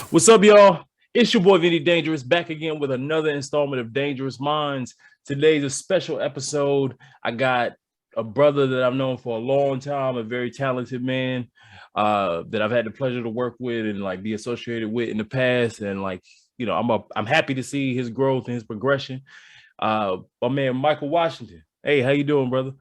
What's up, y'all? It's your boy Vinnie-Dangerous back again with another installment of Dangerous Minds. Today's a special episode. I got a brother that I've known for a long time, a very talented man that I've had the pleasure to work with and like be associated with in the past. And like, I'm happy to see his growth and his progression. My man Michael Washington. Hey, how you doing, brother?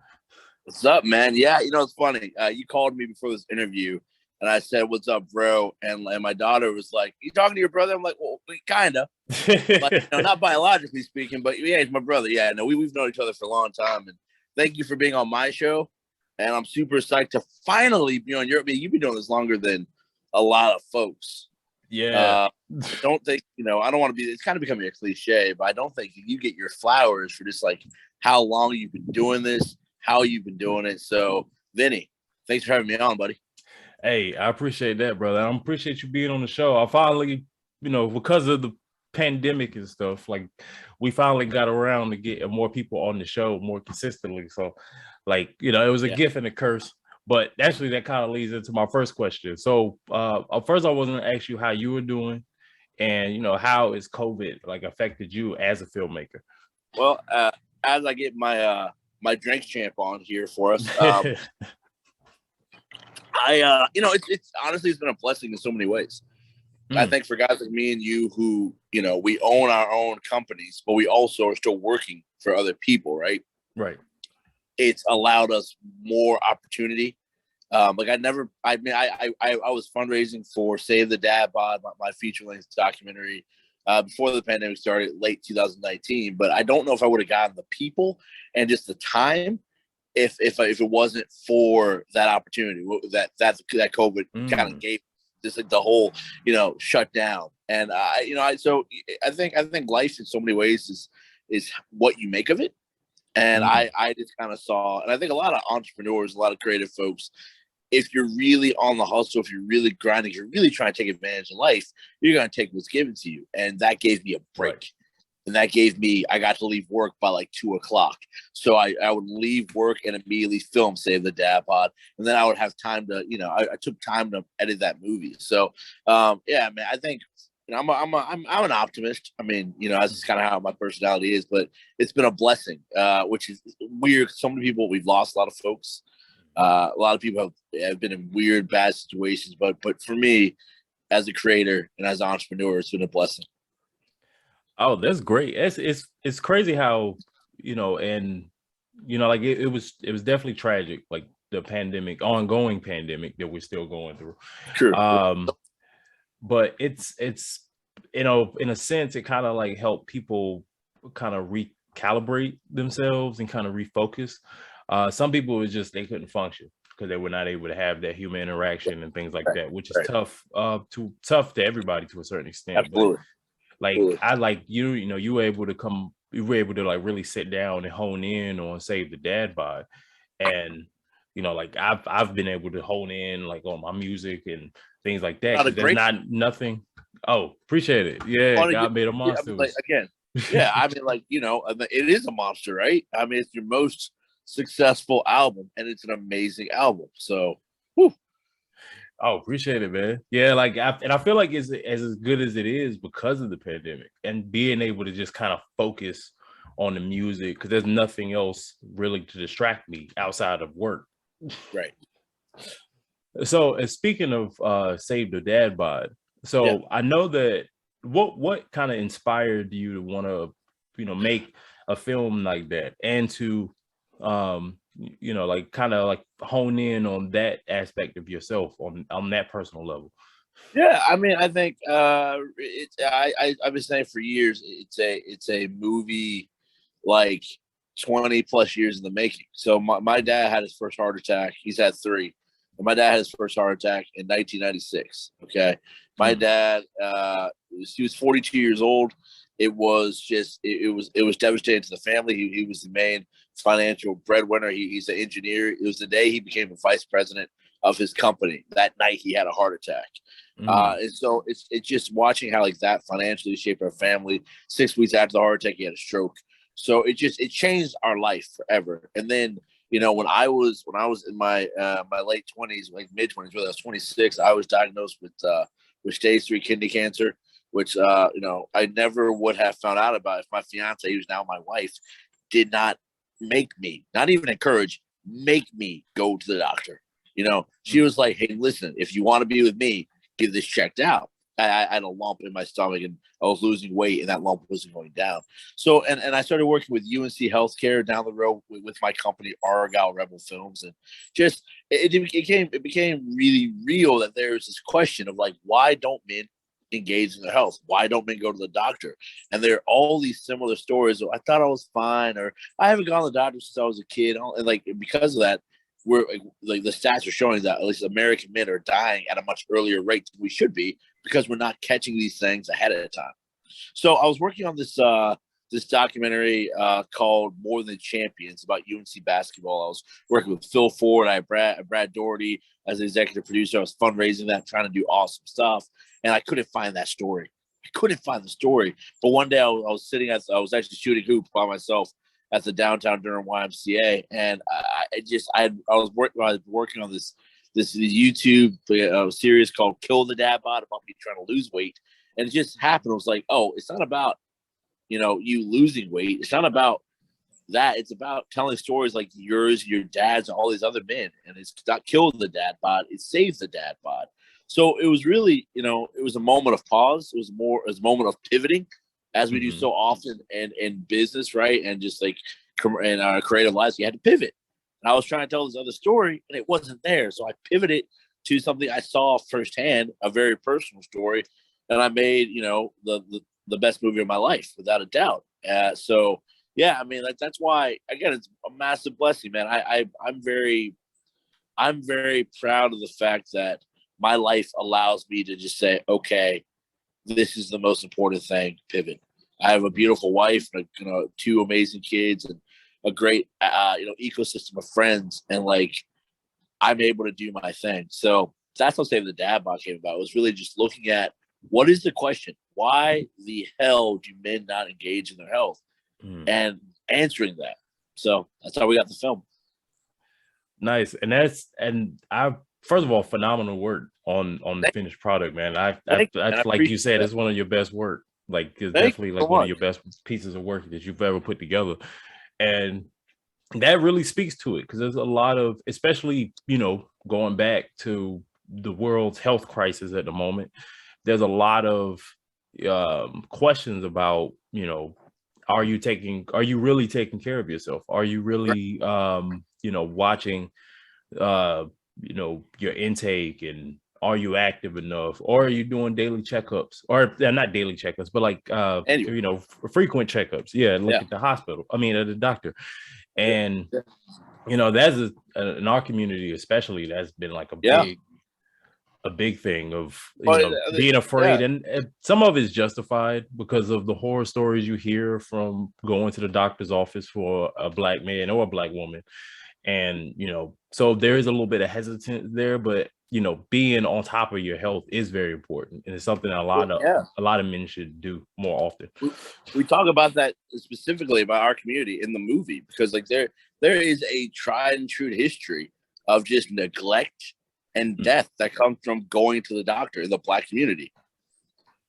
What's up, man? Yeah, it's funny. You called me before this interview, and I said, "What's up, bro?" And my daughter was like, "You talking to your brother?" I'm like, "Well, kinda, like, not biologically speaking, but yeah, he's my brother." Yeah, no, we've known each other for a long time, and thank you for being on my show. And I'm super psyched to finally be on your. I mean, you've been doing this longer than a lot of folks. Yeah. I don't think I don't want to be. It's kind of becoming a cliche, but I don't think you get your flowers for just like how long you've been doing this, how you've been doing it. So, Vinny, thanks for having me on, buddy. Hey, I appreciate that, brother. I appreciate you being on the show. I finally, because of the pandemic and stuff, like we finally got around to get more people on the show more consistently. So, like, it was a gift and a curse. But actually, that kind of leads into my first question. So, first, I was going to ask you how you were doing, and how is COVID like affected you as a filmmaker? Well, as I get my drink champ on here for us, it's honestly, it's been a blessing in so many ways. I think for guys like me and you who, we own our own companies, but we also are still working for other people, right? Right. It's allowed us more opportunity. Like I was fundraising for Save The Dad Bod, my feature-length documentary, before the pandemic started, late 2019. But I don't know if I would have gotten the people and just the time if it wasn't for that opportunity that COVID kind of gave, just like the whole shut down. And so I think life in so many ways is what you make of it. And I just kind of saw, and I think a lot of entrepreneurs, a lot of creative folks, if you're really on the hustle, if you're really grinding, you're really trying to take advantage of life, you're going to take what's given to you. And that gave me a break. Right. And that gave me, I got to leave work by like 2:00. So I would leave work and immediately film Save the Dad Bod. And then I would have time to, I took time to edit that movie. So, yeah, man, I think, I'm an optimist. I mean, that's just kind of how my personality is, but it's been a blessing, which is weird. So many people, we've lost a lot of folks. A lot of people have been in weird, bad situations, but for me, as a creator and as an entrepreneur, it's been a blessing. Oh, that's great. It's crazy how, like it was definitely tragic, like the ongoing pandemic that we're still going through. True. But it's in a sense, it kind of like helped people kind of recalibrate themselves and kind of refocus. Some people was just, they couldn't function because they were not able to have that human interaction and things like that, which is tough to everybody to a certain extent. Absolutely. But I like you were able to like really sit down and hone in on Save the Dad Bod. And like I've been able to hone in like on my music and things like that. There's nothing. Oh, appreciate it. Yeah, God made a monster. Like, again, yeah, I mean, like, it is a monster, right? I mean, it's your most successful album, and it's an amazing album. So, whew. Oh, appreciate it, man. Yeah, like, I feel like it's as good as it is because of the pandemic and being able to just kind of focus on the music, because there's nothing else really to distract me outside of work. Right. So, speaking of Save the Dad Bod, so I know that what kind of inspired you to want to, make a film like that and to, like kind of like hone in on that aspect of yourself on that personal level? Yeah, I mean, I think I've been saying for years it's a movie like 20 plus years in the making. So my dad had his first heart attack. He's had three. And my dad had his first heart attack in 1996. Okay. My dad, he was 42 years old. It was just, it was devastating to the family. He was the main financial breadwinner. He's an engineer. It was the day he became the vice president of his company. That night he had a heart attack. And so it's just watching how like that financially shaped our family. 6 weeks after the heart attack, he had a stroke. So it changed our life forever. And then, when I was in my my late 20s, like mid 20s, really, I was 26. I was diagnosed with with stage 3 kidney cancer, which I never would have found out about if my fiance, who's now my wife, did not make me, not even encourage, make me go to the doctor. She was like, hey, listen, if you want to be with me, get this checked out. I had a lump in my stomach and I was losing weight and that lump wasn't going down. So, and I started working with UNC Healthcare down the road with my company, Argyle Rebel Films. And just, it became really real that there's this question of like, why don't men engage in their health? Why don't men go to the doctor? And there are all these similar stories. I thought I was fine, or I haven't gone to the doctor since I was a kid. And like, because of that, we're like the stats are showing that at least American men are dying at a much earlier rate than we should be because we're not catching these things ahead of time. So I was working on this documentary called More Than Champions about UNC basketball. I was working with Phil Ford. I had Brad Doherty as the executive producer. I was fundraising that, trying to do awesome stuff, and I couldn't find that story. I couldn't find the story. But one day I was sitting I was actually shooting hoop by myself at the downtown Durham YMCA, and I was working on this YouTube series called Kill the Dad Bod about me trying to lose weight, and it just happened. I was like, oh, it's not about you losing weight. It's not about that. It's about telling stories like yours, your dad's, and all these other men. And it's not Kill the Dad Bod. It's Save the Dad Bod. So it was really, it was a moment of pause. It was a moment of pivoting, as we do so often in business, right? And just like in our creative lives, you had to pivot. And I was trying to tell this other story, and it wasn't there. So I pivoted to something I saw firsthand, a very personal story, and I made, the best movie of my life, without a doubt. So yeah, I mean, that's why, again, it's a massive blessing, man. I'm very proud of the fact that my life allows me to just say, okay, this is the most important thing. Pivot. I have a beautiful wife, and 2 amazing kids, and a great ecosystem of friends, and like I'm able to do my thing. So that's how Save the Dad Bod came about. It was really just looking at what is the question? Why the hell do men not engage in their health? And answering that. So that's how we got the film. Nice. And I first of all, phenomenal work on the finished product, man. That's like you said, it's one of your best work. Like it's definitely like one of your best pieces of work that you've ever put together. And that really speaks to it, because there's a lot of, especially, going back to the world's health crisis at the moment, there's a lot of questions about, are you really taking care of yourself? Are you really, watching, your intake, and are you active enough, or are you doing daily checkups, or not daily checkups, but like, frequent checkups? Yeah. Look at the hospital. I mean, at the doctor. And, that's in our community, especially, that's been like a big thing of being afraid, and some of it's justified because of the horror stories you hear from going to the doctor's office for a Black man or a Black woman. And so there is a little bit of hesitance there, but being on top of your health is very important, and it's something a lot of men should do more often. We talk about that specifically about our community in the movie, because like there is a tried and true history of just neglect and death that comes from going to the doctor in the Black community.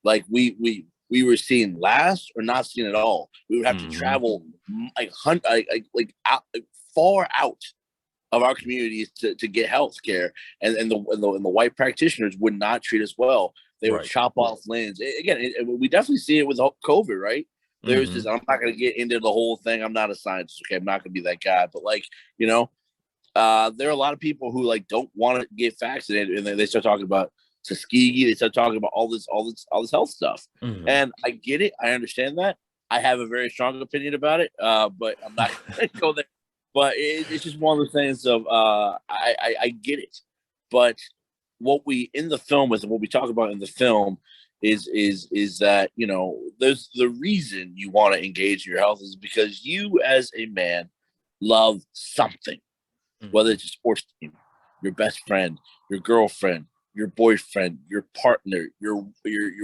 Like we were seen last or not seen at all. We would have to travel far out of our communities to get health care, and the white practitioners would not treat us well. They would chop off limbs. Again, we definitely see it with COVID, right? There's this. I'm not going to get into the whole thing. I'm not a scientist. Okay, I'm not going to be that guy. But like, there are a lot of people who like don't want to get vaccinated, and then they start talking about Tuskegee. They start talking about all this health stuff. And I get it. I understand that. I have a very strong opinion about it, but I'm not going to go there. But it's just one of the things of I get it. But what we in the film is, and what we talk about in the film is that there's the reason you want to engage in your health is because you as a man love something, whether it's a sports team, your best friend, your girlfriend, your boyfriend, your partner, your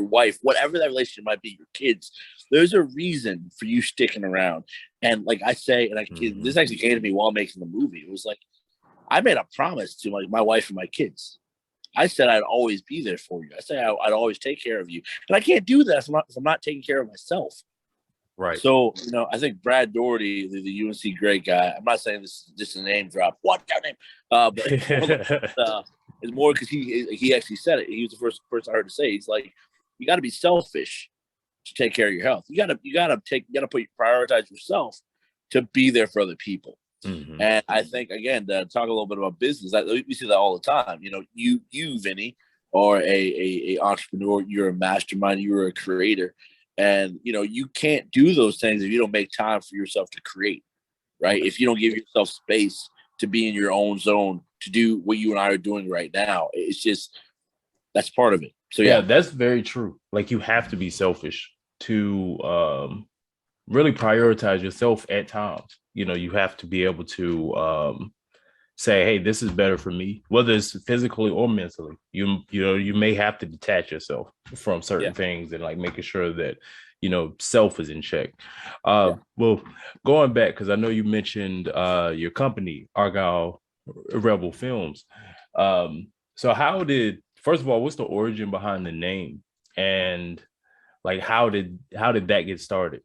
wife, whatever that relationship might be, your kids. There's a reason for you sticking around. And like I say, and this actually came to me while making the movie. It was like I made a promise to my wife and my kids. I said I'd always be there for you. I said I'd always take care of you. And I can't do that if I'm not taking care of myself. Right. So, I think Brad Doherty, the UNC great guy, I'm not saying this is just a name drop. What name? But it's more because he actually said it. He was the first person I heard to say, he's like, you got to be selfish to take care of your health. You got to prioritize yourself to be there for other people. Mm-hmm. And I think, again, to talk a little bit about business, we see that all the time. You Vinny, are a entrepreneur. You're a mastermind. You're a creator. And, you can't do those things if you don't make time for yourself to create, right? If you don't give yourself space to be in your own zone, to do what you and I are doing right now, it's just, that's part of it. So, yeah, that's very true. Like, you have to be selfish to really prioritize yourself at times. You have to be able to say, hey, this is better for me, whether it's physically or mentally. You may have to detach yourself from certain things and like making sure that, self is in check. Well, going back, because I know you mentioned your company, Argyle Rebel Films. So first of all, what's the origin behind the name? And like, how did that get started?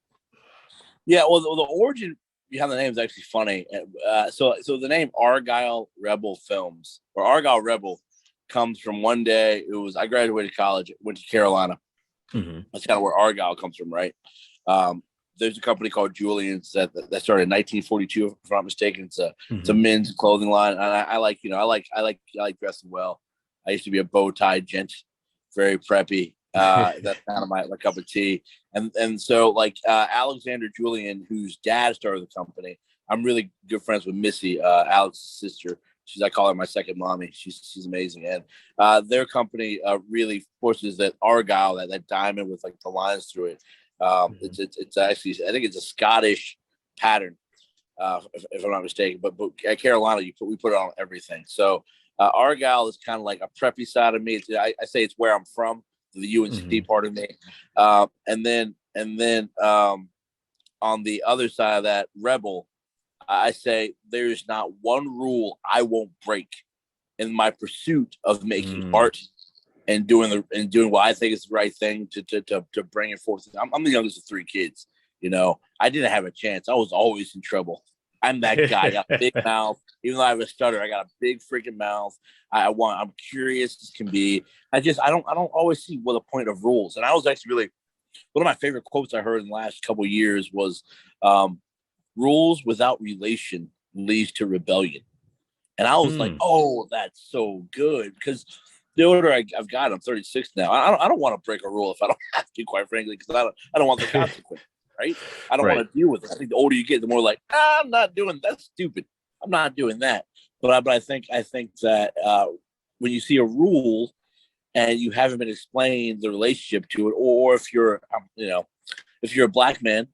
Yeah, well, the origin behind the name is actually funny. So the name Argyle Rebel Films, or Argyle Rebel, comes from one day. I graduated college, went to Carolina. Mm-hmm. That's kind of where Argyle comes from, right? There's a company called Julian's that started in 1942, if I'm not mistaken. It's a men's clothing line, and I like dressing well. I used to be a bow tie gent, very preppy. That's kind of my cup of tea. And so like Alexander Julian, whose dad started the company, I'm really good friends with Missy, Alex's sister. I call her my second mommy. She's amazing. And their company really forces that Argyle, that diamond with like the lines through it. It's actually, I think it's a Scottish pattern, if I'm not mistaken. But at Carolina, we put it on everything. So Argyle is kind of like a preppy side of me. I say it's where I'm from, the UNC part of me. And then on the other side of that, Rebel, I say there is not one rule I won't break in my pursuit of making art and doing what I think is the right thing to bring it forth. I'm the youngest of three kids. I didn't have a chance. I was always in trouble. I'm that guy. I got a big mouth. Even though I have a stutter, I got a big freaking mouth. I'm curious as can be. I don't always see what the point of rules. And I was actually really, one of my favorite quotes I heard in the last couple of years was, rules without relation leads to rebellion. And I was like, oh, that's so good. Because the older I've gotten, I'm 36 now. I don't want to break a rule if I don't have to, quite frankly, because I don't want the consequence, right? I don't want to deal with it. I think the older you get, the more like, I'm not doing that's stupid. I'm not doing that. But I think that when you see a rule and you haven't been explained the relationship to it, or if you're a black man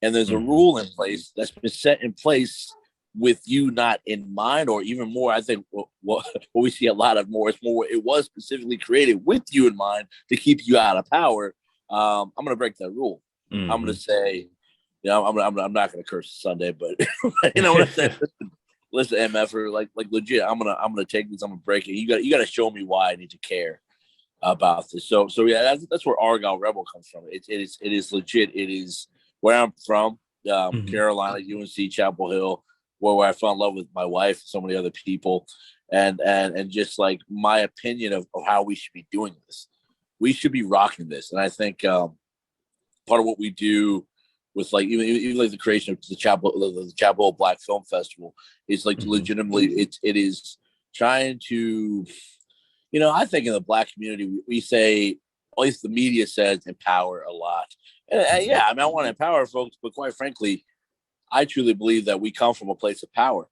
and there's a rule in place that's been set in place with you not in mind, or even more, I think what we see a lot of more, it was specifically created with you in mind to keep you out of power. I'm going to break that rule. I'm going to say, I'm not going to curse Sunday, but what I'm saying? Listen, MF, like legit, I'm gonna take this. I'm gonna break it. You got to show me why I need to care about this. So yeah, that's where Argyle Rebel comes from. It is legit. It is where I'm from, Carolina, UNC, Chapel Hill, where I fell in love with my wife, and so many other people, and just like my opinion of how we should be doing this. We should be rocking this, and I think part of what we do with like even like the creation of the Chapel Black Film Festival is like legitimately it is trying to, I think in the Black community we say, at least the media says, empower a lot. And yeah, I want to empower folks, but quite frankly, I truly believe that we come from a place of power,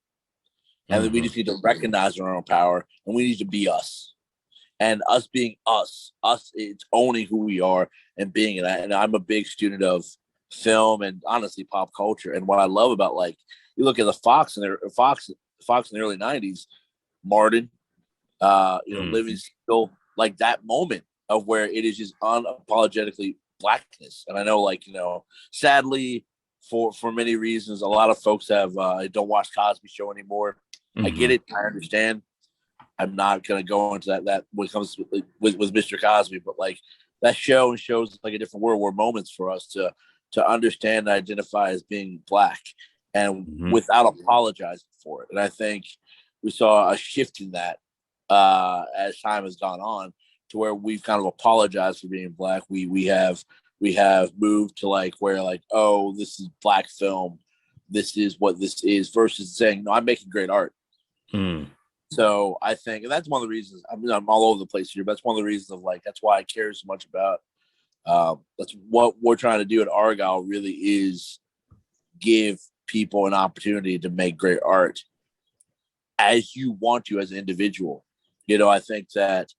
and that we just need to recognize our own power, and we need to be us. And us being us, it's owning who we are and being it. And I'm a big student of film and honestly pop culture. And what I love about, like, you look at the Fox in the early 90s, Martin, Living Still, like that moment of where it is just unapologetically Blackness. And I know, like, sadly, for many reasons, a lot of folks have don't watch Cosby Show anymore. I get it, I understand, I'm not gonna go into that when it comes with Mr. Cosby, but like that shows like a different world where moments for us to understand and identify as being Black and without apologizing for it. And I think we saw a shift in that as time has gone on, to where we've kind of apologized for being Black. We have moved to like where like, oh, this is Black film, this is what this is, versus saying, no, I'm making great art. So I think, and that's one of the reasons, I mean, I'm all over the place here, but that's one of the reasons of like, that's why I care so much about, that's what we're trying to do at Argyle, really is give people an opportunity to make great art as you want to as an individual. You know, I think that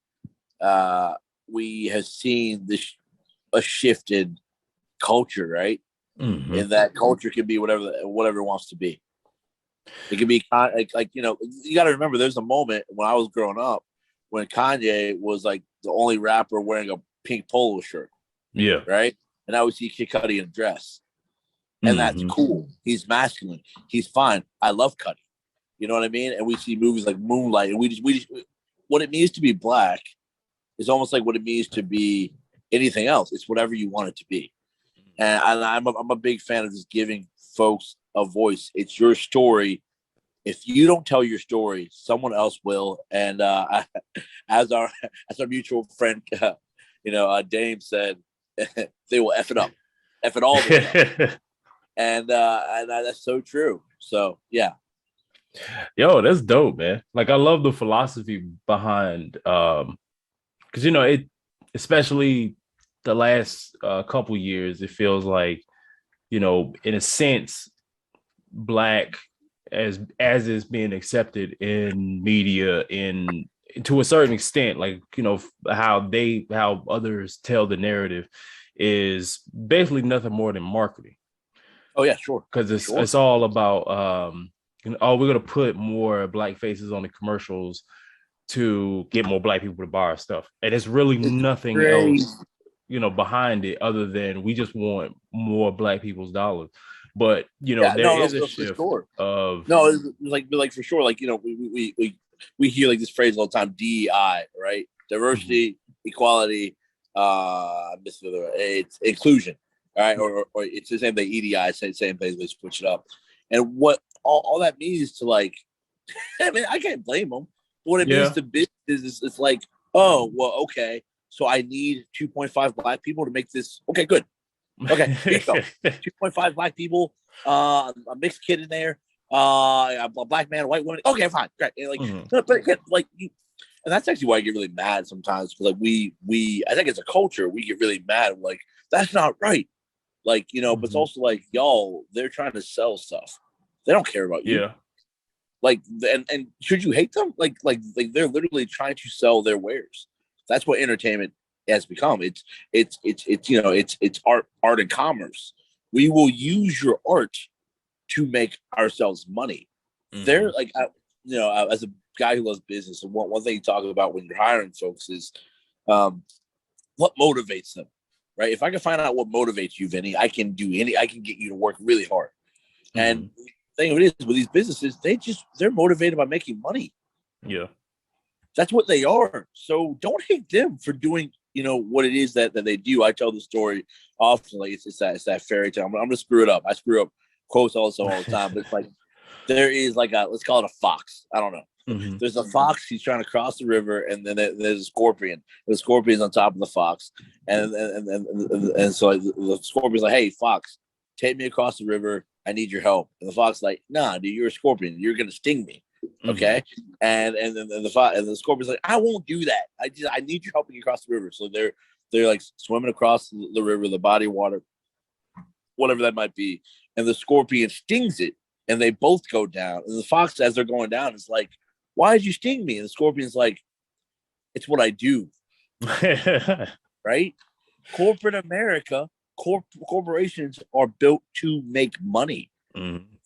we have seen a shift in culture, right? And that culture can be whatever it wants to be. It can be like you know, you got to remember, there's a moment when I was growing up when Kanye was like the only rapper wearing a pink polo shirt. Yeah. Right. And now we see Kid Cudi in a dress. And that's cool. He's masculine. He's fine. I love Cudi. You know what I mean? And we see movies like Moonlight, and we just what it means to be Black is almost like what it means to be anything else. It's whatever you want it to be. And I'm a big fan of just giving folks a voice. It's your story. If you don't tell your story, someone else will. And as our mutual friend, Dame said, they will F it up, F it all the way up. And that's so true. So yeah. Yo, that's dope, man. Like, I love the philosophy behind, because it, especially the last couple years, it feels like, in a sense, Black as is being accepted in media to a certain extent, like, how others tell the narrative is basically nothing more than marketing. Oh yeah, sure. Because it's all about we're gonna put more Black faces on the commercials to get more Black people to buy our stuff, and it's really nothing else, behind it, other than we just want more Black people's dollars. But there is a shift of like for sure, like we hear like this phrase all the time, DEI, right? Diversity, equality, it's inclusion, right? Or it's the same thing, EDI, same thing, they switch it up. And what all that means to, like, I mean, I can't blame them. What it means to business is it's like, oh, well, okay, so I need 2.5 Black people to make this. Okay, good. Okay, here you go. 2.5 Black people, a mixed kid in there, a Black man, a white woman. Okay, fine, great. And but like, and that's actually why I get really mad sometimes, because like we I think as a culture we get really mad, like, that's not right. Like, but it's also like, y'all, they're trying to sell stuff. They don't care about you. Yeah. Like, and should you hate them? Like they're literally trying to sell their wares. That's what entertainment has become. It's art and commerce. We will use your art to make ourselves money. They're like, as a guy who loves business, and one thing you talk about when you're hiring folks is what motivates them. Right. If I can find out what motivates you, Vinny, I can get you to work really hard. And the thing of it is, with these businesses, they're motivated by making money. Yeah. That's what they are. So don't hate them for doing, what it is that they do. I tell the story often, like it's that fairy tale. I'm gonna screw it up. I screw up quotes also all the time, but it's like, there is like let's call it a fox. I don't know. There's a fox. He's trying to cross the river, and then there's a scorpion. The scorpion's on top of the fox, and so the scorpion's like, "Hey, fox, take me across the river. I need your help." And the fox like, "Nah, dude, you're a scorpion. You're gonna sting me, okay?" And then the scorpion's like, "I won't do that. I need your help to get across the river." So they're like swimming across the river, the body of water, whatever that might be, and the scorpion stings it, and they both go down. And the fox, as they're going down, is like, "Why did you sting me?" And the scorpion's like, "It's what I do." Right? Corporate America, corporations are built to make money.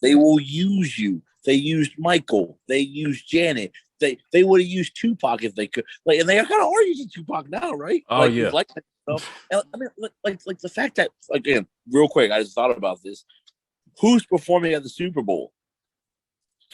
They will use you. They used Michael. They used Janet. They would have used Tupac if they could. Like, and they kind of are using Tupac now, right? Oh, like, yeah. Like, and, I mean, like the fact that, again, real quick, I just thought about this. Who's performing at the Super Bowl?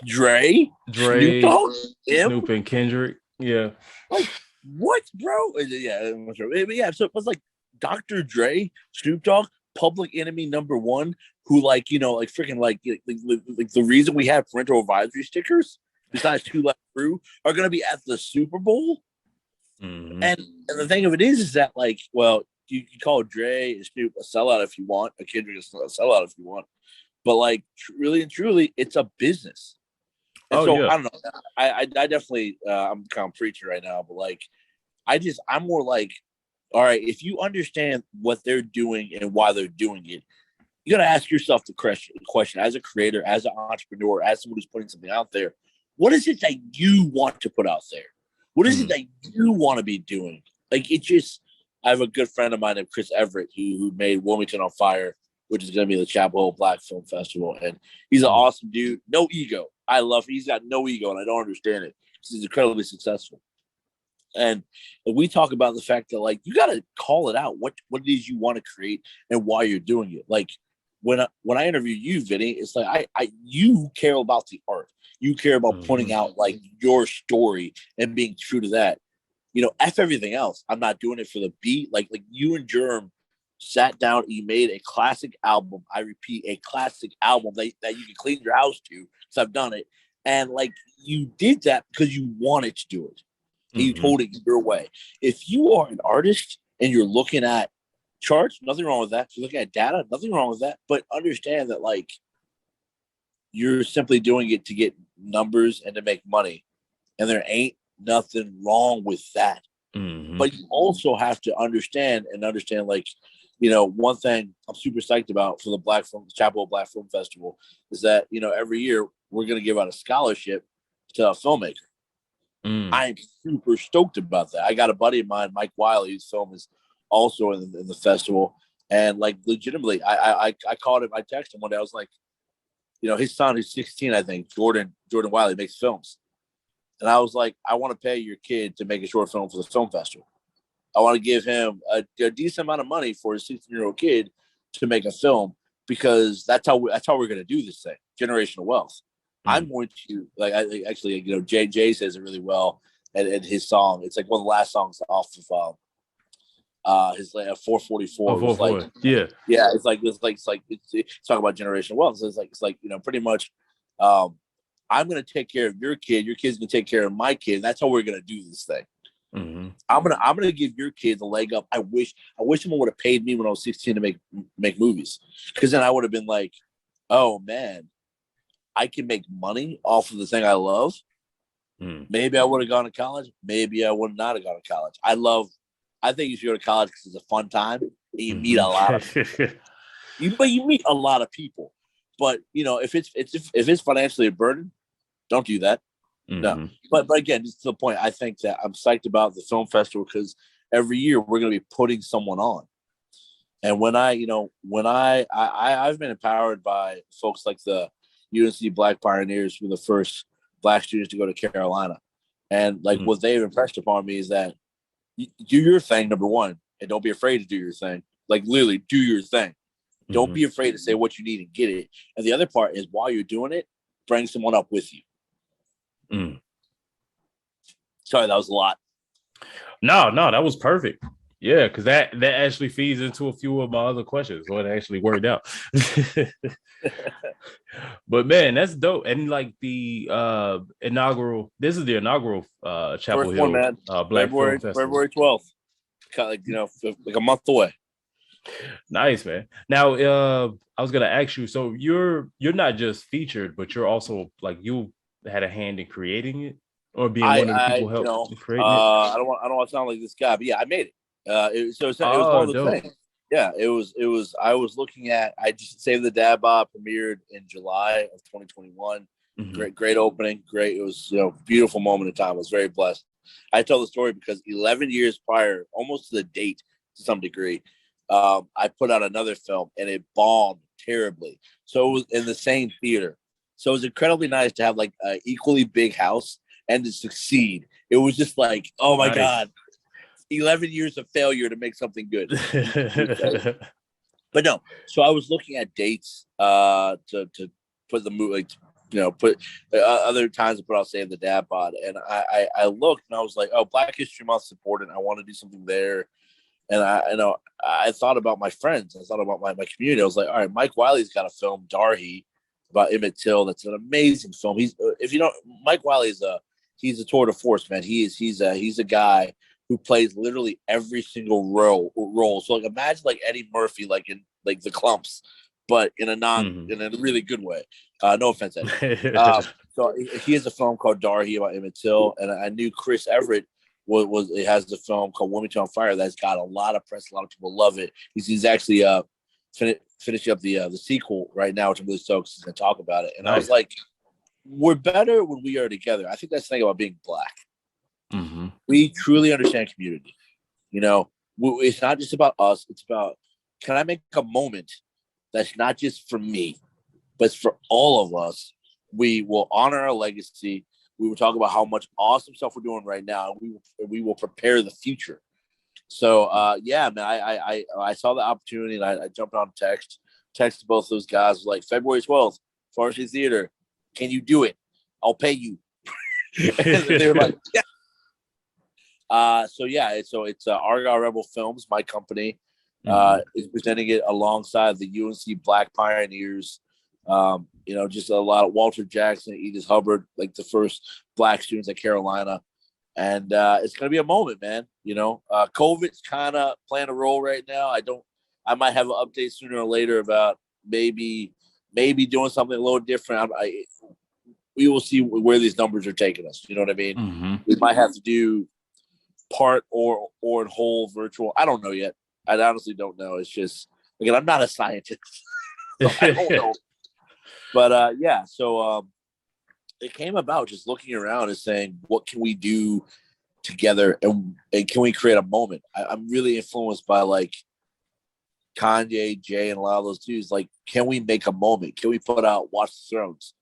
Dre, Snoop and Kendrick. Yeah. Like, what, bro? Yeah, but yeah. So it was like Dr. Dre, Snoop Dogg, Public Enemy #1, who like like freaking like the reason we have parental advisory stickers besides Two Live Crew are gonna be at the Super Bowl. Mm-hmm. And the thing of it is that like, well, you can call Dre and Snoop a sellout if you want, a Kendrick a sellout if you want, but like really and truly, it's a business. And Oh so yeah. I don't know. I definitely I'm kind of preaching right now, but like I'm more like, all right, if you understand what they're doing and why they're doing it, you got to ask yourself the question as a creator, as an entrepreneur, as someone who's putting something out there, what is it that you want to put out there? What is it that you want to be doing? Like I have a good friend of mine named Chris Everett who made Wilmington on Fire, which is going to be the Chapel Hill Black Film Festival. And he's an awesome dude. No ego. I love him. He's got no ego, and I don't understand it. He's incredibly successful. And we talk about the fact that like you got to call it out what it is you want to create and why you're doing it. Like when I interview you, Vinny, it's like you care about the art. You care about putting out like your story and being true to that. F everything else. I'm not doing it for the beat. Like you and Germ sat down, you made a classic album. I repeat, a classic album that you can clean your house to, because I've done it. And like you did that because you wanted to do it. And you told it your way. If you are an artist and you're looking at charts, nothing wrong with that. If you're looking at data, nothing wrong with that. But understand that like you're simply doing it to get numbers and to make money. And there ain't nothing wrong with that. But you also have to understand like, one thing I'm super psyched about for the Chapel Black Film Festival is that, every year we're going to give out a scholarship to a filmmaker. I'm super stoked about that. I got a buddy of mine, Mike Wiley, whose film is also in the festival. And like legitimately, I called him, I texted him one day. I was like, his son who's 16, I think, Jordan Wiley, makes films. And I was like, I want to pay your kid to make a short film for the film festival. I want to give him a decent amount of money for a 16-year-old kid to make a film, because that's how we're going to do this thing. Generational wealth. I'm going to actually, Jay says it really well, and his song. It's like one of the last songs off of his 444. Was like, yeah. It's talking about generational wealth. So it's like pretty much. I'm going to take care of your kid. Your kid's going to take care of my kid. And that's how we're going to do this thing. I'm gonna give your kids a leg up. I wish someone would have paid me when I was 16 to make movies, because then I would have been like, oh man, I can make money off of the thing I love. Maybe I would have gone to college. Maybe I would not have gone to college. I think you should go to college because it's a fun time and you meet a lot of people. you meet a lot of people. But if it's financially a burden, don't do that. No, but again, just to the point, I think that I'm psyched about the film festival because every year we're going to be putting someone on. And when I've been empowered by folks like the UNC Black Pioneers, who were the first Black students to go to Carolina, and like what they've impressed upon me is that you do your thing, number one, and don't be afraid to do your thing. Like literally, do your thing. Don't be afraid to say what you need and get it. And the other part is, while you're doing it, bring someone up with you. Sorry, that was a lot. No, that was perfect. Yeah, because that actually feeds into a few of my other questions, so it actually worked out. But man, that's dope. And like the inaugural, this is the inaugural Chapel Hill Black Film Festival. February 12th. Like like a month away. Nice, man. Now, I was gonna ask you. So you're not just featured, but you're also like you had a hand in creating it, or being one of the people helped creating it. I don't want to sound like this guy, but yeah, I made it. It was one of the things. Yeah, it was. I was looking at. I just Save the Dad Bod premiered in July of 2021. Great opening. Great. It was beautiful moment in time. I was very blessed. I tell the story because 11 years prior, almost to the date to some degree, I put out another film and it bombed terribly. So it was in the same theater. So it was incredibly nice to have like an equally big house and to succeed. It was just like, oh my God, 11 years of failure to make something good. But no, so I was looking at dates to put the movie, like, put other times to put out Save the Dad Bod. And I looked and I was like, oh, Black History Month is important. I want to do something there. And I thought about my friends. I thought about my community. I was like, all right, Mike Wiley's got a film, Darhy, about Emmett Till. That's an amazing film. Mike Wiley he's a tour de force, man. He's a guy who plays literally every single role. So like imagine like Eddie Murphy, like in like The Clumps, but in a really good way. No offense, Eddie. So he has a film called Darhy about Emmett Till, and I knew Chris Everett it has a film called Wilmington on Fire that's got a lot of press. A lot of people love it. He's actually finishing up the sequel right now, which I'm really stoked he's going to talk about it. And nice. I was like, we're better when we are together. I think that's the thing about being Black. Mm-hmm. We truly understand community. It's not just about us. It's about, can I make a moment that's not just for me, but it's for all of us. We will honor our legacy. We will talk about how much awesome stuff we're doing right now. We will prepare the future. So, yeah, man, I saw the opportunity and I jumped on texted both those guys like February 12th, Varsity Theater. Can you do it? I'll pay you. And they were like, yeah. So it's Argyle Rebel Films, my company, is presenting it alongside the UNC Black Pioneers. Just a lot of Walter Jackson, Edith Hubbard, like the first Black students at Carolina. And it's going to be a moment, man. COVID's kind of playing a role right now. I might have an update sooner or later about maybe doing something a little different. We will see where these numbers are taking us. You know what I mean? Mm-hmm. We might have to do part or in whole virtual. I don't know yet. I honestly don't know. It's just, again, I'm not a scientist. So I don't know. But so it came about just looking around and saying, what can we do together and can we create a moment? I'm really influenced by like Kanye, Jay, and a lot of those dudes. Like, can we make a moment? Can we put out Watch the Thrones?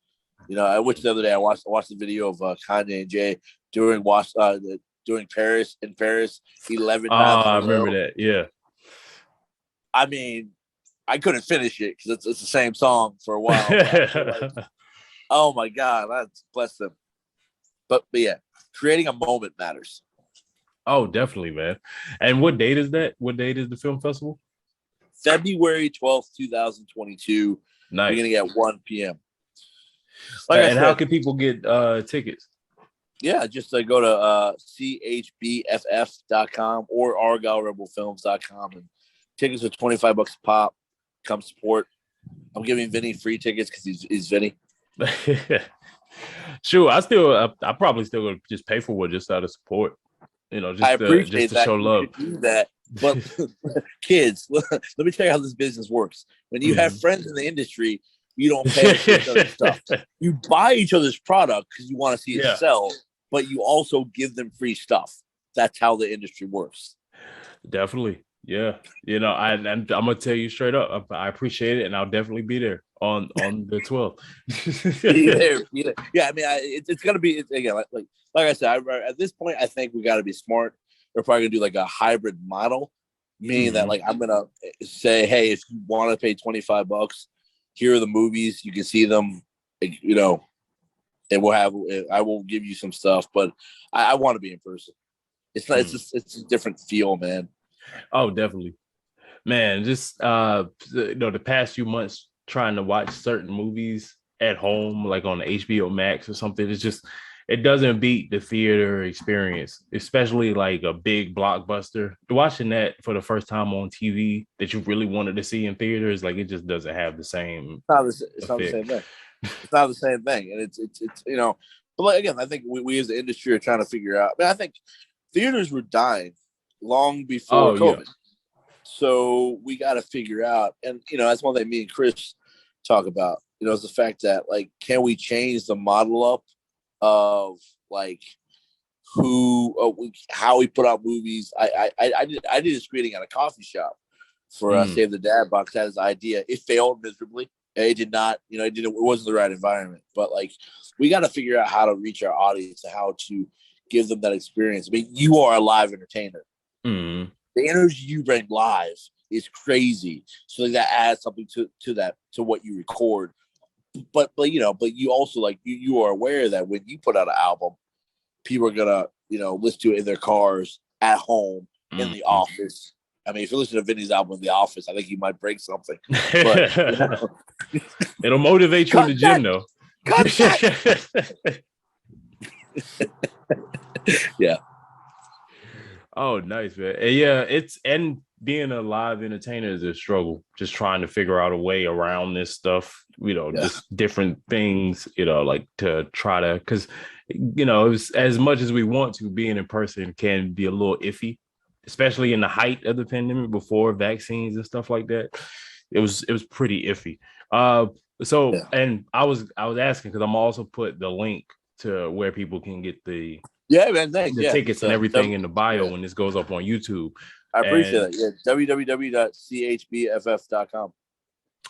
I wish the other day I watched the video of Kanye and Jay during Paris 11 times. I remember that. Yeah. I mean, I couldn't finish it because it's the same song for a while. Like, oh my God, that's bless them. But yeah, creating a moment matters. Oh, definitely, man. And what date is that? What date is the film festival? February 12th, 2022. Nice. Beginning at 1 p.m. How can people get tickets? Yeah, just go to chbff.com or argylerebelfilms.com, and tickets are $25 a pop. Come support. I'm giving Vinny free tickets because he's Vinny. Sure, I probably still gonna just pay for one just out of support. I appreciate to show love. Do that, but kids, let me tell you how this business works. When you have friends in the industry, you don't pay for each other's stuff. You buy each other's product because you want to see it sell, but you also give them free stuff. That's how the industry works. Definitely. Yeah. I'm gonna tell you straight up, I appreciate it, and I'll definitely be there on the 12th. Be there. Yeah, I mean, it's gonna be again like I said. At this point, I think we got to be smart. We're probably gonna do like a hybrid model, meaning that like I'm gonna say, hey, if you want to pay $25, here are the movies. You can see them. And I will give you some stuff, but I want to be in person. It's not. It's a different feel, man. Oh, definitely, man. Just the past few months trying to watch certain movies at home, like on HBO Max or something. It doesn't beat the theater experience, especially like a big blockbuster. Watching that for the first time on TV that you really wanted to see in theaters, like it just doesn't have the same. It's not the same thing. It's not the same thing, and it's But like, again, I think we as the industry are trying to figure out. I think theaters were dying long before COVID. Yeah. So we got to figure out, and that's one thing me and Chris talk about, is the fact that like, can we change the model up of like how we put out movies? I did a screening at a coffee shop for Save the Dad Bod. That is the idea. It failed miserably. It did not, it wasn't the right environment. But like, we got to figure out how to reach our audience and how to give them that experience. I mean, you are a live entertainer. Mm. The energy you bring live is crazy. So that adds something to what you record. you know, but you also like you are aware that when you put out an album, people are gonna, you know, listen to it in their cars, at home, in the office. I mean, if you listen to Vinny's album in the office, I think you might break something. But you know, it'll motivate you in the gym, though. Cut that. Yeah. Oh, nice, man. And yeah, and being a live entertainer is a struggle. Just trying to figure out a way around this stuff, you know, just different things, you know, like to try to, because, you know, as much as we want to, being in person can be a little iffy, especially in the height of the pandemic before vaccines and stuff like that. It was pretty iffy. And I was asking because I'm also put the link to where people can get the tickets and everything in the bio when this goes up on YouTube. I appreciate that. Yeah, www.chbff.com.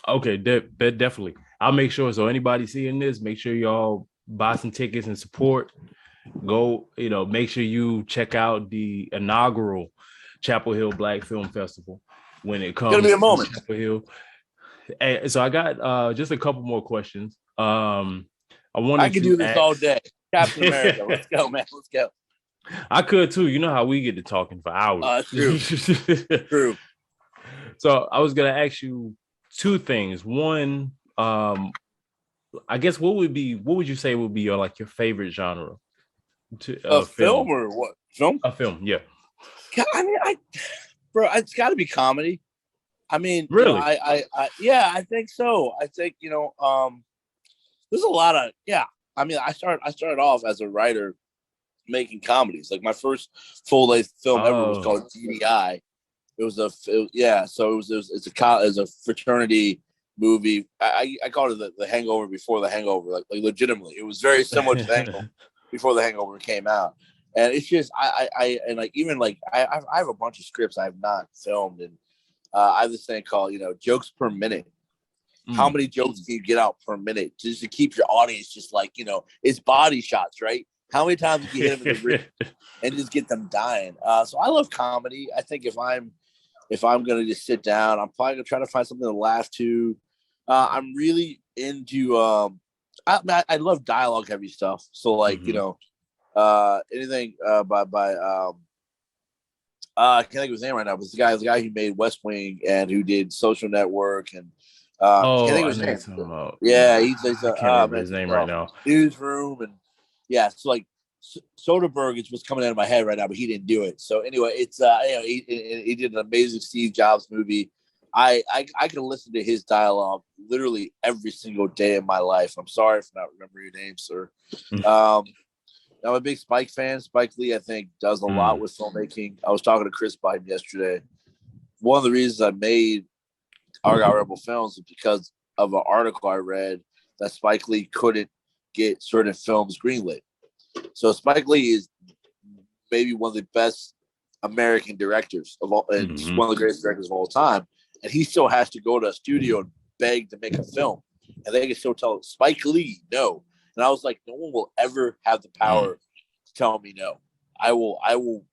Okay, definitely. I'll make sure. So anybody seeing this, make sure y'all buy some tickets and support. Go, you know, make sure you check out the inaugural Chapel Hill Black Film Festival when it comes. It's gonna be a moment. Chapel Hill. And so I got just a couple more questions. I could do this all day. Captain America. Let's go, man. Let's go. I could too. You know how we get to talking for hours. True. True. So I was gonna ask you two things. One, I guess what would you say would be your favorite genre? A film or what? Film? A film, yeah. I mean, it's got to be comedy. I mean, really? You know, I think so. I think, you know, there's a lot of I mean, I started off as a writer making comedies. Like my first full-length film ever was called DDI. It was a fraternity movie. I called it the Hangover before the Hangover. Like legitimately, it was very similar to the Hangover before the Hangover came out. And it's just I have a bunch of scripts I have not filmed, and I have this thing called, you know, jokes per minute. How many jokes can you get out per minute just to keep your audience just like, you know, it's body shots, right? How many times can you hit them in the rib and just get them dying? So I love comedy. I think if I'm gonna just sit down, I'm probably gonna try to find something to laugh to. I'm really into I love dialogue heavy stuff. So like, you know, anything by I can't think of his name right now, but the guy who made West Wing and who did Social Network and I can't think of his name. Yeah, he's I can't remember his name right now. Newsroom and so like Soderbergh is what's coming out of my head right now, but he didn't do it. So anyway, it's you know, he did an amazing Steve Jobs movie. I can listen to his dialogue literally every single day of my life. I'm sorry for not remembering your name, sir. I'm a big Spike fan. Spike Lee, I think, does a lot with filmmaking. I was talking to Chris by him yesterday. One of the reasons I made Argyle Rebel Films is because of an article I read that Spike Lee couldn't get certain films greenlit. So Spike Lee is maybe one of the best American directors of all, and one of the greatest directors of all time. And he still has to go to a studio and beg to make a film. And they can still tell Spike Lee no. And I was like, no one will ever have the power to tell me no. I will,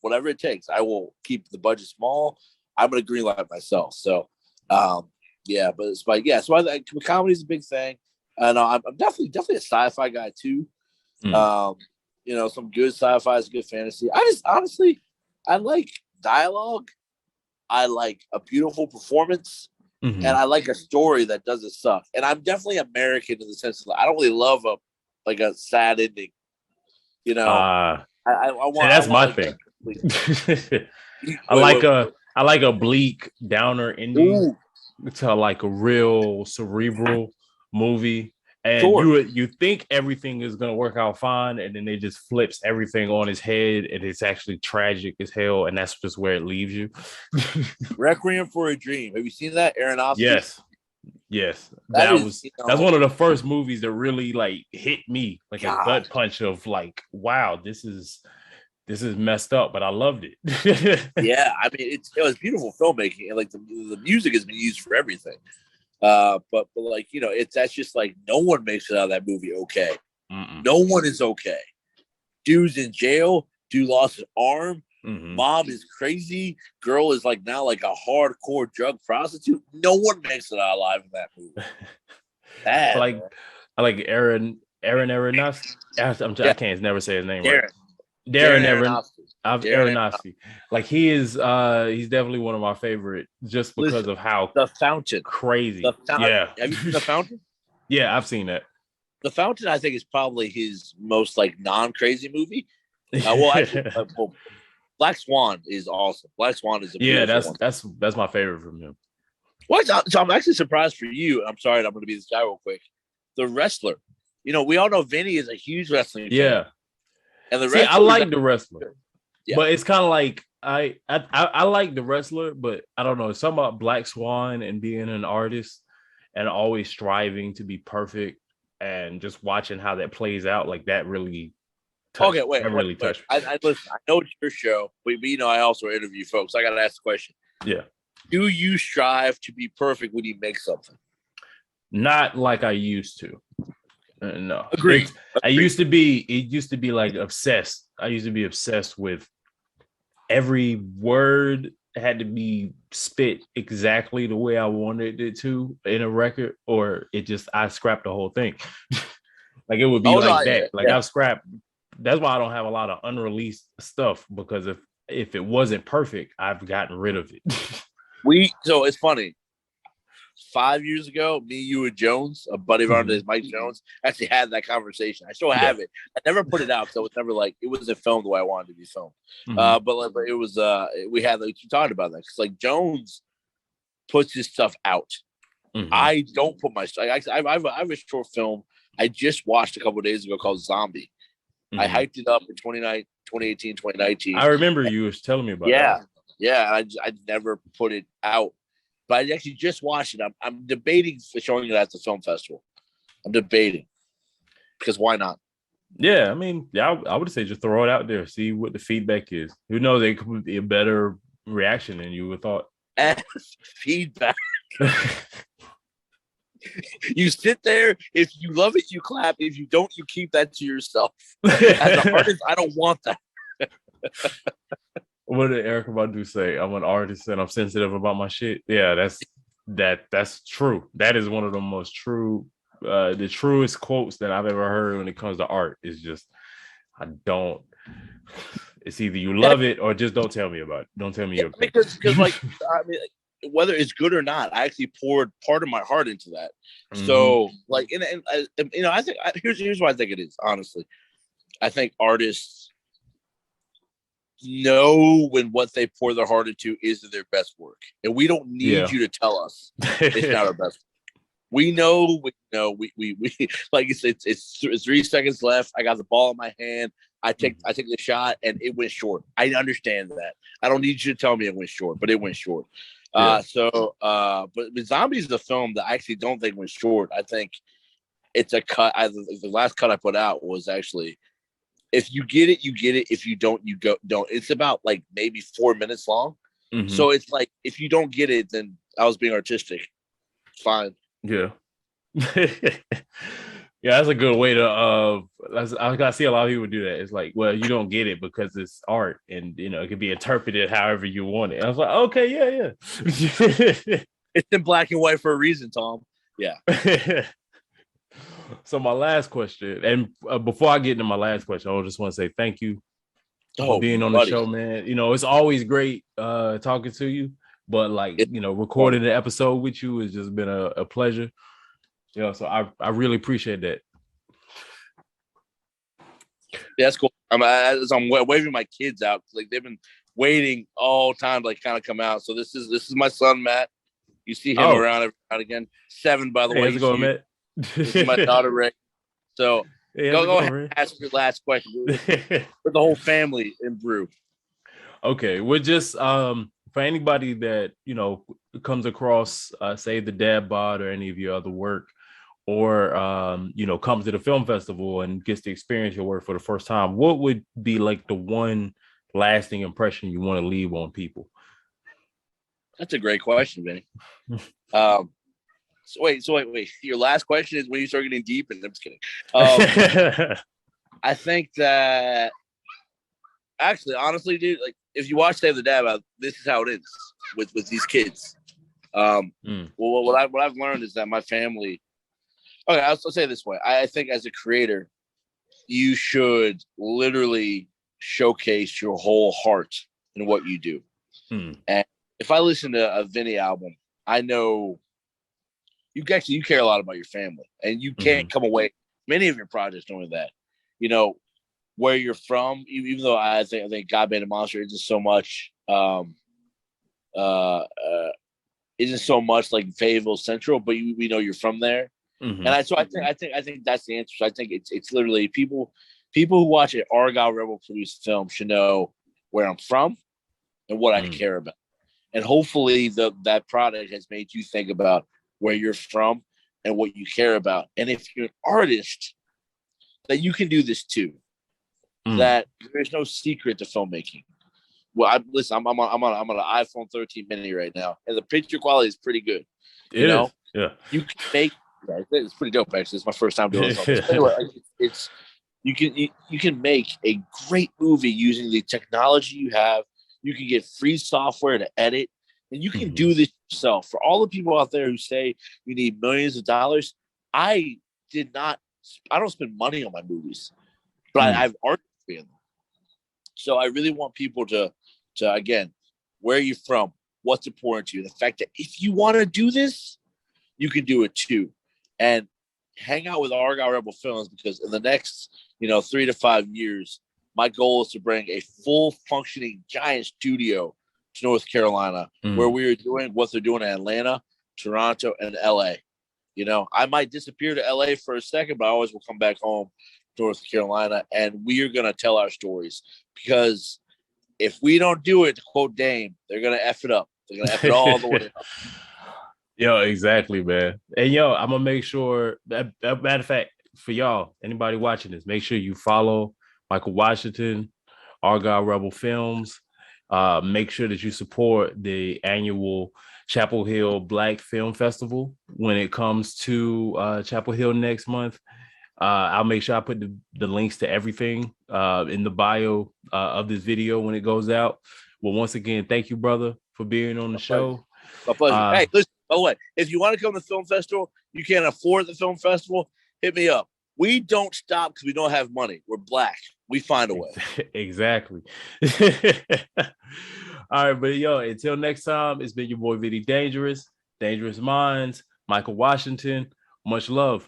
whatever it takes. I will keep the budget small. I'm going to greenlight myself. So, but it's like, so I think comedy is a big thing. And I'm definitely a sci-fi guy too. You know, some good sci-fi is good fantasy. I just honestly, I like dialogue. I like a beautiful performance. And I like a story that doesn't suck. And I'm definitely American in the sense that I don't really love a sad ending. You know, I want. That's my thing. I like a bleak downer ending to like a real cerebral movie. And you think everything is gonna work out fine, and then it just flips everything on its head, and it's actually tragic as hell, and that's just where it leaves you. Requiem for a Dream. Have you seen that, Aronofsky? Yes. That's one of the first movies that really like hit me like a gut punch of like, wow, this is messed up, but I loved it. Yeah, I mean, it was beautiful filmmaking, and like the music has been used for everything. But like, you know, that's just like no one makes it out of that movie okay. No one is okay. Dude's in jail. Dude lost an arm. Mom is crazy. Girl is like now like a hardcore drug prostitute. No one makes it out alive in that movie. I like Aaron Aronofsky. I can't never say his name right. Darren Aronofsky. Like he is he's definitely one of my favorite just because of how The Fountain. Crazy. Yeah. Have you seen The Fountain? Yeah, I've seen that. The Fountain, I think, is probably his most like non-crazy movie. Well, actually, Black Swan is awesome. Black Swan is that's my favorite from him. So I'm actually surprised for you. I'm sorry, I'm going to be this guy real quick. The Wrestler. You know, we all know Vinny is a huge wrestling fan. And the Wrestler, I like The Wrestler, but it's kind of like I like The Wrestler, but I don't know. It's something about Black Swan and being an artist and always striving to be perfect and just watching how that plays out. Like that really. Touched me. I listen. I know it's your show, but you know I also interview folks. I got to ask the question. Yeah. Do you strive to be perfect when you make something? Not like I used to. No. Agreed. It used to be like obsessed. I used to be obsessed with every word had to be spit exactly the way I wanted it to in a record, or I scrapped the whole thing. Like it would be that. Like I've scrapped. That's why I don't have a lot of unreleased stuff, because if it wasn't perfect, I've gotten rid of it. So it's funny. 5 years ago, me, you, and Jones, a buddy of ours, Mike Jones, actually had that conversation. I still have it. I never put it out because it was never like it wasn't filmed the way I wanted to be filmed. But it was we had like you talked about that because like Jones puts his stuff out. I don't put my stuff. I have a short film I just watched a couple of days ago called Zombie. I hyped it up in 2018, 2019. I remember you was telling me about that. Yeah. I never put it out, but I actually just watched it. I'm debating for showing it at the film festival. I'm debating because why not? Yeah, I mean, I would say just throw it out there, see what the feedback is. Who knows? It could be a better reaction than you would thought. Feedback. You sit there. If you love it, you clap. If you don't, you keep that to yourself. As an artist, I don't want that. What did Erykah Badu say? I'm an artist and I'm sensitive about my shit. Yeah, that's true. That is one of the most true, the truest quotes that I've ever heard when it comes to art. Is just it's either you love it or just don't tell me about it. Don't tell me your opinion. Because like I mean, whether it's good or not, I actually poured part of my heart into that. So like, and you know, I think here's why I think it is. Honestly, I think artists know when what they pour their heart into is their best work, and we don't need you to tell us it's not our best. We know. We like it's 3 seconds left. I got the ball in my hand. I take the shot and it went short. I understand that. I don't need you to tell me it went short, but it went short. But Zombie is the film that I actually don't think went short. I think it's a cut. The last cut I put out was actually, if you get it, you get it. If you don't, you don't. It's about like maybe 4 minutes long. So it's like, if you don't get it, then I was being artistic. Fine. Yeah. Yeah, that's a good way to I gotta see a lot of people do that. It's like, well, you don't get it because it's art, and you know it can be interpreted however you want it. I was like, okay, yeah. It's in black and white for a reason, Tom. Yeah. So my last question, and before I get into my last question, I just want to say thank you for being on the show, man. You know, it's always great talking to you, but like, you know, recording the episode with you has just been a pleasure. You know, so I really appreciate that. Yeah, that's cool. I'm waving my kids out. Like they've been waiting all time to like kind of come out. So this is my son, Matt. You see him around every now and again. 7, by the way. How's it going, Matt? This is my daughter, Rick. So go ahead and ask your last question. For the whole family in Brew. Okay, we're just for anybody that, you know, comes across Save the Dad Bod or any of your other work, or you know, comes to the film festival and gets to experience your work for the first time, what would be like the one lasting impression you want to leave on people? That's a great question, Vinny. So wait. Your last question is when you start getting deep, and I'm just kidding. I think that actually, honestly, dude, like if you watch Save the Dad Bod, this is how it is with these kids. Well, what I've learned is that my family Okay, I'll say it this way. I think as a creator, you should literally showcase your whole heart in what you do. And if I listen to a Vinnie album, I know you care a lot about your family, and you can't come away many of your projects knowing that, you know, where you're from. Even though I think God Made a Monster isn't so much like Fayetteville Central, but we know you're from there. And I think that's the answer. So I think it's literally people who watch an Argyle Rebel produced film should know where I'm from and what I care about. And hopefully that product has made you think about where you're from and what you care about. And if you're an artist, that you can do this too. That there's no secret to filmmaking. Well, I'm on an iPhone 13 mini right now, and the picture quality is pretty good. You know, you can make. It's pretty dope, actually. It's my first time doing this. Anyway, you can make a great movie using the technology you have. You can get free software to edit, and you can do this yourself. For all the people out there who say you need millions of dollars, I don't spend money on my movies, but I have art in them. So I really want people to again, where are you from? What's important to you? The fact that if you want to do this, you can do it too. And hang out with Argyle Rebel Films, because in the next 3 to 5 years, my goal is to bring a full functioning giant studio to North Carolina, where we are doing what they're doing in Atlanta, Toronto, and LA. I might disappear to LA for a second, but I always will come back home to North Carolina, and we are going to tell our stories, because if we don't do it, to quote Dame, they're going to F it up. They're going to F it all the way up. Yo, exactly, man. And I'm gonna make sure that, matter of fact, for y'all, anybody watching this, make sure you follow Michael Washington, Argyle Rebel Films. Make sure that you support the annual Chapel Hill Black Film Festival when it comes to Chapel Hill next month. I'll make sure I put the links to everything in the bio of this video when it goes out. Well, once again, thank you, brother, for being on the show. My pleasure. Hey, listen, by the way, if you want to come to the film festival, you can't afford the film festival, hit me up. We don't stop because we don't have money. We're Black. We find a way. Exactly. All right, but until next time, it's been your boy Vinnie-Dangerous, Dangerous Minds, Michael Washington. Much love.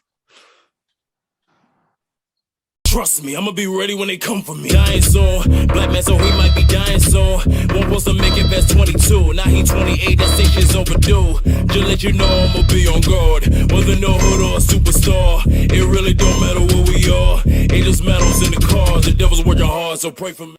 Trust me, I'ma be ready when they come for me. Dying soon, black man, so he might be dying soon. One was to make it past 22, now he 28, that station's overdue. Just let you know I'ma be on guard. Whether no hood or a superstar, it really don't matter where we are. It just matters in the cars. The devil's working hard, so pray for me.